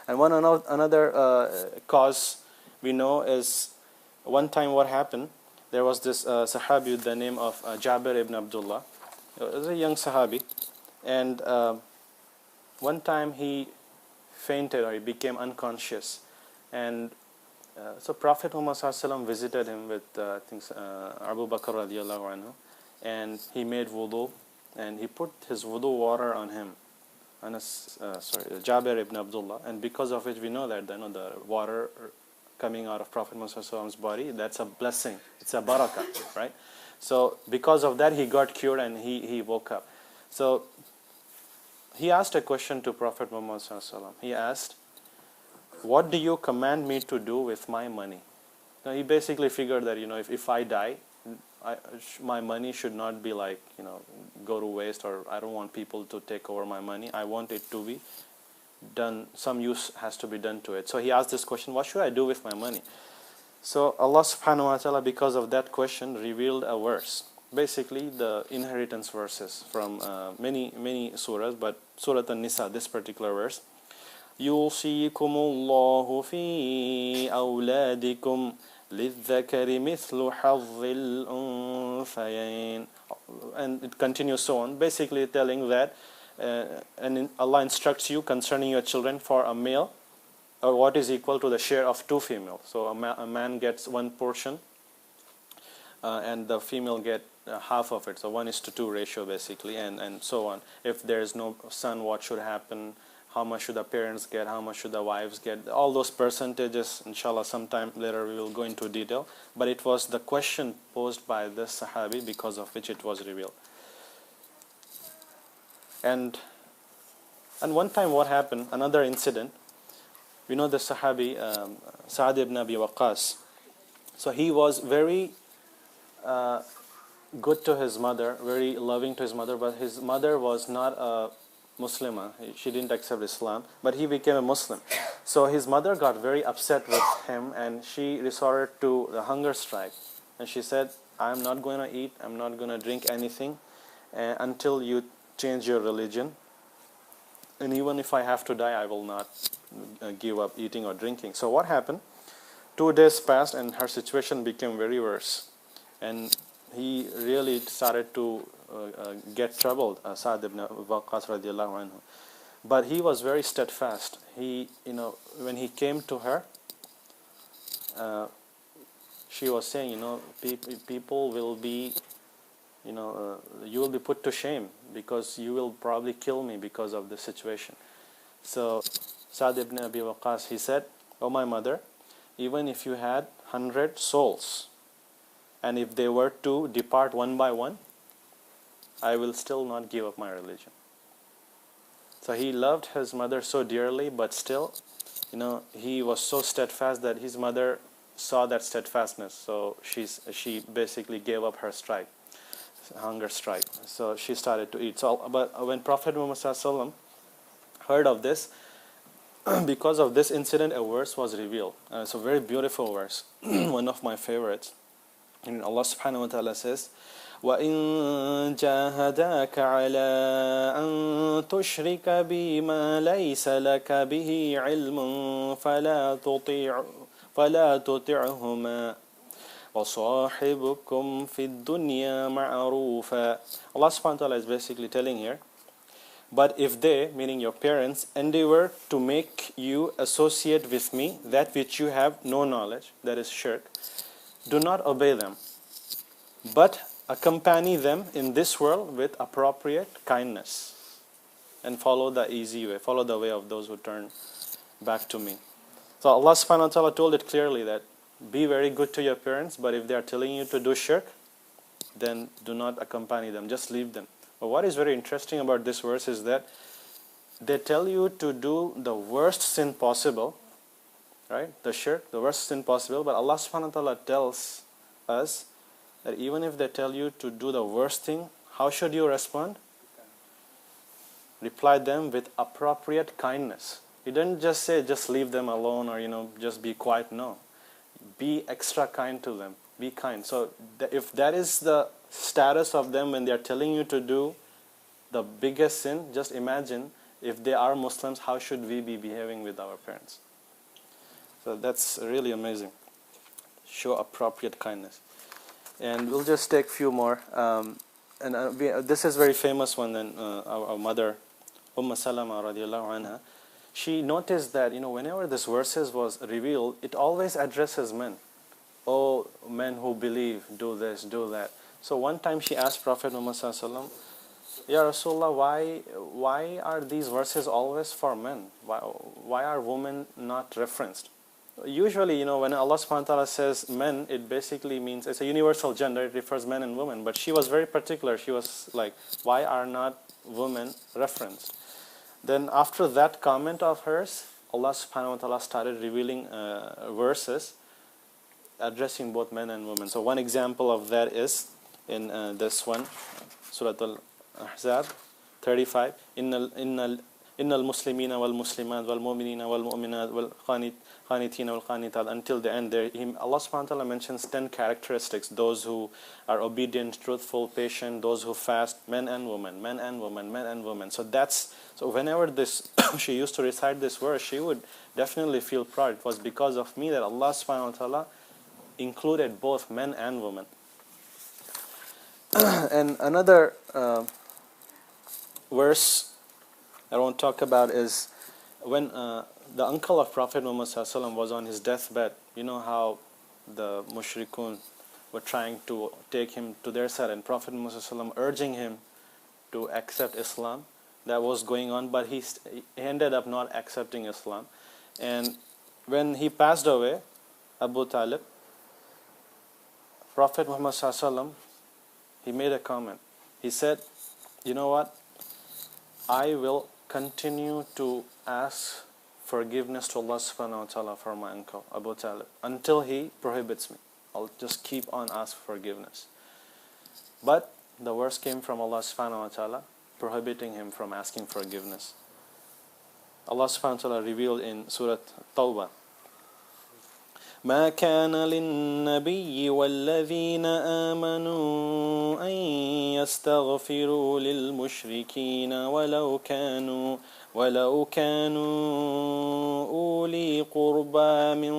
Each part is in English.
And another cause we know is, one time what happened, there was this Sahabi with the name of Jabir ibn Abdullah. It was a young Sahabi, and one time he fainted, or he became unconscious, and so Prophet Muhammad ﷺ visited him with Abu Bakr radiallahu anhu, and he made wudu, and he put his wudu water on him, on Jabir ibn Abdullah, and because of which we know that the water coming out of Prophet Muhammad ﷺ's body, that's a blessing, it's a barakah, right? So because of that he got cured and he woke up. So he asked a question to Prophet Muhammad ﷺ. He asked, what do you command me to do with my money? Now he basically figured that if I die, my money should not be go to waste, or I don't want people to take over my money. I want it to be done, some use has to be done to it. So he asked this question, what should I do with my money? So Allah subhanahu wa ta'ala, because of that question, revealed a verse, basically the inheritance verses from many surahs, but Surah An-Nisa, this particular verse, يُوصِيكُمُ اللَّهُ فِي أَوْلَادِكُمْ لِلذَّكَرِ مِثْلُ حَظِّ الْأُنْثَيَيْنِ, and it continues so on, basically telling that and Allah instructs you concerning your children for a male, or what is equal to the share of two females. So a man gets one portion, and the female get half of it. So 1:2 ratio basically, and so on. If there is no son, what should happen? How much should the parents get? How much should the wives get? All those percentages, inshallah, sometime later we will go into detail. But it was the question posed by this Sahabi, because of which it was revealed. And one time what happened, another incident, we know the Sahabi, Sa'd ibn Abi Waqqas. So he was very good to his mother, very loving to his mother, but his mother was not a Muslimah. She didn't accept Islam, but he became a Muslim. So his mother got very upset with him, and she resorted to the hunger strike. And she said, I'm not going to eat, I'm not going to drink anything until you change your religion. And even if I have to die, I will not give up eating or drinking. So what happened? 2 days passed and her situation became very worse. And he really started to get troubled, Sa'd ibn Waqqas radiallahu anhu. But he was very steadfast. He, when he came to her, she was saying, people will be, you will be put to shame, because you will probably kill me because of the situation. So Sa'd ibn Abi Waqqas, he said, oh my mother, even if you had 100 souls, and if they were to depart one by one, I will still not give up my religion. So he loved his mother so dearly, but still, he was so steadfast that his mother saw that steadfastness. So she basically gave up her strike, hunger strike. So she started to eat. So, but when Prophet Muhammad ﷺ heard of this, because of this incident, a verse was revealed. It's a very beautiful verse, one of my favorites. And Allah subhanahu wa ta'ala says, وَإِن جَاهَدَاكَ عَلَىٰ أَن تُشْرِكَ بِي مَا لَيْسَ لَكَ بِهِ عِلْمٌ فَلَا تُطِعْهُمَا وَصَاحِبُكُمْ فِي الدُّنْيَا مَعْرُوفًا. Allah subhanahu wa ta'ala is basically telling here, but if they, meaning your parents, endeavor to make you associate with me that which you have no knowledge, that is shirk, do not obey them, but accompany them in this world with appropriate kindness, and follow the easy way, follow the way of those who turn back to me. So Allah subhanahu wa ta'ala told it clearly that be very good to your parents, but if they are telling you to do shirk, then do not accompany them, just leave them. But what is very interesting about this verse is that they tell you to do the worst sin possible, right? The shirk, the worst sin possible, but Allah subhanahu wa ta'ala tells us that even if they tell you to do the worst thing, how should you respond? Reply them with appropriate kindness. He didn't just say just leave them alone, or just be quiet. No, be extra kind to them. Be kind. So if that is the status of them when they are telling you to do the biggest sin, just imagine if they are Muslims, how should we be behaving with our parents? So that's really amazing. Show appropriate kindness. And we'll just take few more. This is very famous one. Then our mother, Salama radiallahu anha, she noticed that whenever this verses was revealed, it always addresses men. Oh, men who believe, do this, do that. So one time she asked Prophet Muhammad sallallahu alaihi wasallam, Ya Rasulullah, why are these verses always for men? Why are women not referenced? Usually, when Allah subhanahu wa ta'ala says men, it basically means it's a universal gender, it refers men and women. But she was very particular. She was like, why are not women referenced? Then after that comment of hers, Allah subhanahu wa ta'ala started revealing verses addressing both men and women. So one example of that is in this one, Surah Al-Ahzab 35. Innal muslimina wal muslimat wal mu'minina wal mu'minat wal qanitina wal qanitat, until the end there. Allah subhanahu wa ta'ala mentions 10 characteristics: those who are obedient, truthful, patient, those who fast, men and women, men and women, men and women. So whenever this she used to recite this verse, she would definitely feel proud. It was because of me that Allah subhanahu wa ta'ala included both men and women. And another verse I want to talk about is when the uncle of Prophet Muhammad was on his deathbed. You know how the mushrikun were trying to take him to their side, and Prophet Muhammad urging him to accept Islam. That was going on, but he ended up not accepting Islam. And when he passed away, Abu Talib, Prophet Muhammad he made a comment. He said, you know what, I will continue to ask forgiveness to Allah subhanahu wa ta'ala for my uncle Abu Talib until he prohibits me. I'll just keep on asking forgiveness. But the verse came from Allah subhanahu wa ta'ala prohibiting him from asking forgiveness. Allah subhanahu wa ta'ala revealed in Surah Tawbah, ما كان للنبي والذين آمنوا أن يستغفروا للمشركين ولو كانوا أولي قربى من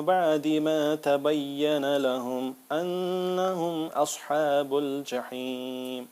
بعد ما تبين لهم أنهم أصحاب الجحيم.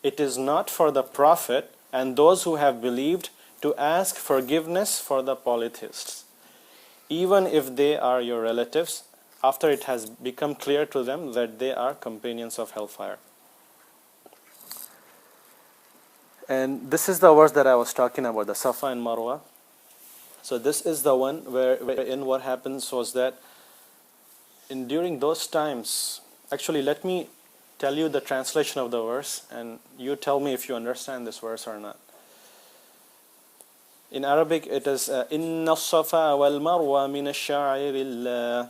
It is not for the Prophet and those who have believed to ask forgiveness for the polytheists, even if they are your relatives, after it has become clear to them that they are companions of hellfire. And this is the verse that I was talking about, the Safa and Marwa. So this is the one wherein what happens was that during those times, actually let me tell you the translation of the verse and you tell me if you understand this verse or not. In Arabic it is Inna as-Safa wal Marwa min ash-sha'airillah.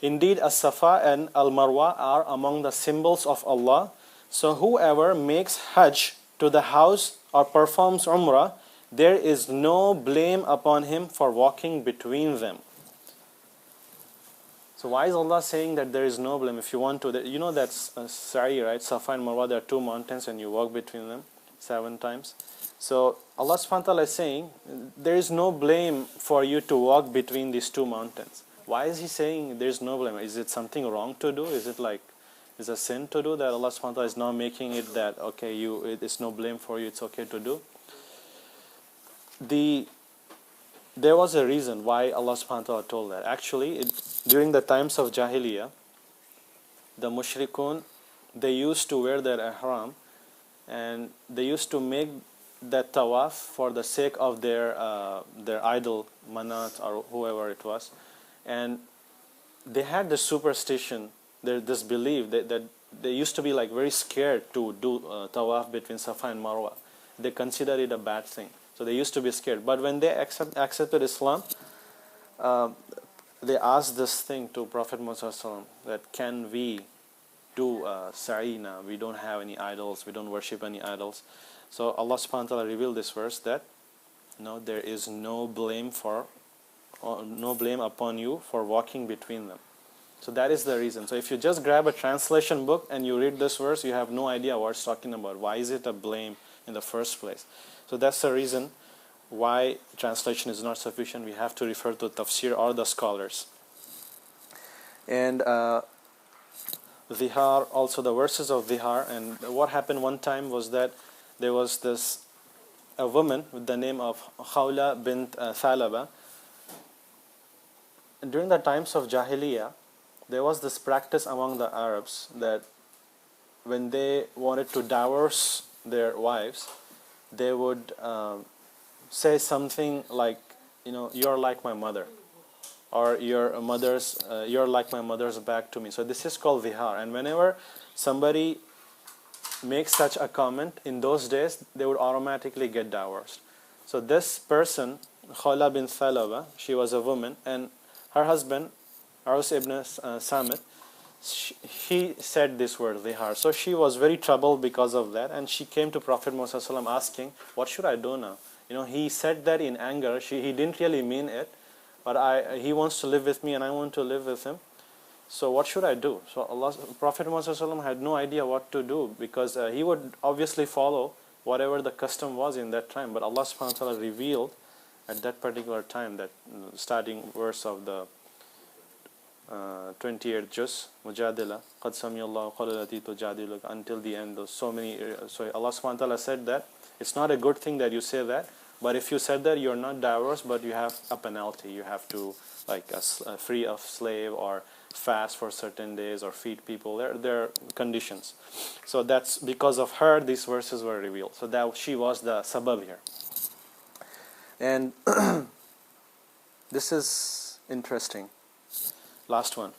Indeed, as-Safa and al-Marwa are among the symbols of Allah. So whoever makes Hajj to the house or performs Umrah, there is no blame upon him for walking between them. So why is Allah saying that there is no blame? If you want to, you know that's Sa'i, right? Safa and Marwa, there are 2 mountains and you walk between them 7 times. So Allah subhanahu wa ta'ala is saying there is no blame for you to walk between these 2 mountains. Why is He saying there is no blame? Is it something wrong to do? Is it like is a sin to do that Allah subhanahu wa ta'ala is now making it that okay, it's no blame for you, it's okay to do? There was a reason why Allah subhanahu wa ta'ala told that. Actually, during the times of Jahiliyyah, the mushrikun, they used to wear their ihram and they used to make that tawaf for the sake of their idol, Manat or whoever it was. And they had this superstition, this belief that they used to be like very scared to do tawaf between Safa and Marwa. They considered it a bad thing. So they used to be scared. But when they accepted Islam, they asked this thing to Prophet Muhammad that can we do sa'i now? We don't have any idols, we don't worship any idols. So Allah subhanahu wa ta'ala revealed this verse that no, there is no blame upon you for walking between them. So that is the reason. So if you just grab a translation book and you read this verse, you have no idea what it's talking about. Why is it a blame in the first place? So that's the reason why translation is not sufficient, we have to refer to tafsir or the scholars. And Dhihar, also the verses of Dhihar. And what happened one time was that there was a woman with the name of Khawla bint Thalaba. And during the times of Jahiliyyah, there was this practice among the Arabs that when they wanted to divorce their wives, they would say something like, you're like my mother, or you're like my mother's back to me. So this is called Dhihar. And whenever somebody makes such a comment, in those days, they would automatically get divorced. So this person, Khawla bin Thalaba, she was a woman, and her husband, Aus ibn Samit, he said this word, Dhihar. So she was very troubled because of that, and she came to Prophet Muhammad ﷺ asking, what should I do now? He said that in anger. He didn't really mean it, but he wants to live with me and I want to live with him. So what should I do? So Prophet Muhammad ﷺ had no idea what to do, because he would obviously follow whatever the custom was in that time. But Allah subhanahu wa ta'ala revealed at that particular time that starting verse of the 28th juz, Mujadila, قَدْ سَمِيَ اللَّهُ قَوْلَ الَّتِي تُجَادِلُكَ, until the end. So Allah subhanahu wa ta'ala said that it's not a good thing that you say that, but if you said that, you're not divorced, but you have a penalty. You have to free a slave, or fast for certain days, or feed people. There are conditions. So that's because of her these verses were revealed. So that she was the sabab here. And this is interesting. Last one.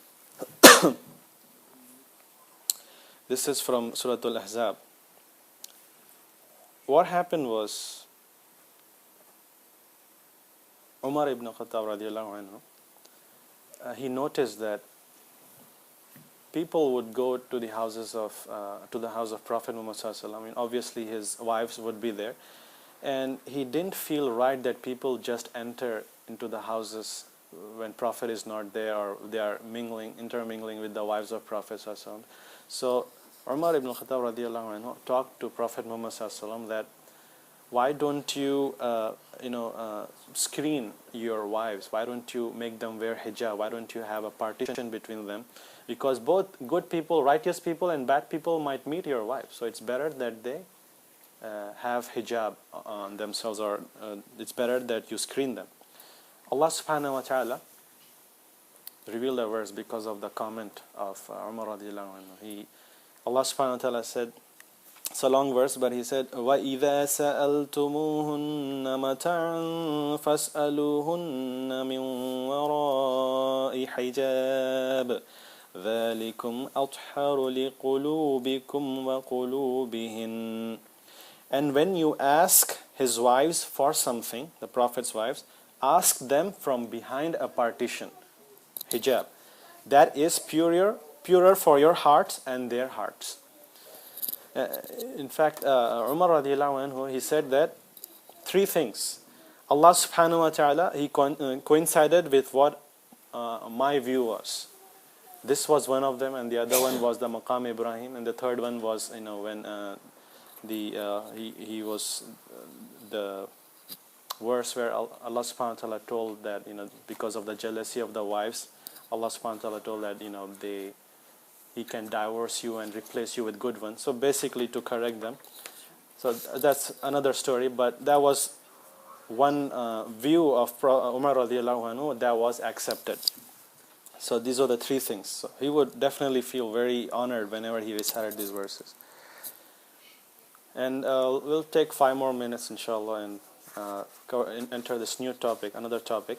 This is from Surah Al-Ahzab. What happened was, Umar ibn Khattab radiallahu anhu, he noticed that people would go to the houses of to the house of Prophet Muhammad sallallahu alaihi wasallam. I mean, obviously his wives would be there, and he didn't feel right that people just enter into the houses when Prophet is not there, or they are intermingling with the wives of Prophet sallallahu alaihi wasallam. So Umar ibn Khattab radiallahu anhu talked to Prophet Muhammad sallallahu alaihi wasallam that, why don't you screen your wives? Why don't you make them wear hijab? Why don't you have a partition between them? Because both good people, righteous people, and bad people might meet your wife. So it's better that they have hijab on themselves, or it's better that you screen them. Allah subhanahu wa ta'ala revealed a verse because of the comment of Umar radiallahu anhu. Allah subhanahu wa ta'ala said, it's a long verse, but he said, وَإِذَا سَأَلْتُمُوهُنَّ مَتَاعًا فَاسْأَلُوهُنَّ مِنْ وَرَاءِ حِجَابٍ ذَلِكُمْ أَطْهَرُ لِقُلُوبِكُمْ وَقُلُوبِهِنَّ. And when you ask his wives for something, the Prophet's wives, ask them from behind a partition, hijab. That is purer for your hearts and their hearts. In fact, Umar radiallahu anhu, he said that three things. Allah subhanahu wa ta'ala, he coincided with what my view was. This was one of them, and the other one was the Maqam Ibrahim, and the third one was when he was the verse where Allah subhanahu wa ta'ala told that because of the jealousy of the wives, Allah subhanahu wa ta'ala told that he can divorce you and replace you with good ones. So basically to correct them. So that's another story, but that was one view of Umar radiallahu anhu that was accepted. So these are the three things. So he would definitely feel very honored whenever he recited these verses. And we'll take 5 more minutes inshallah and enter this new topic, another topic.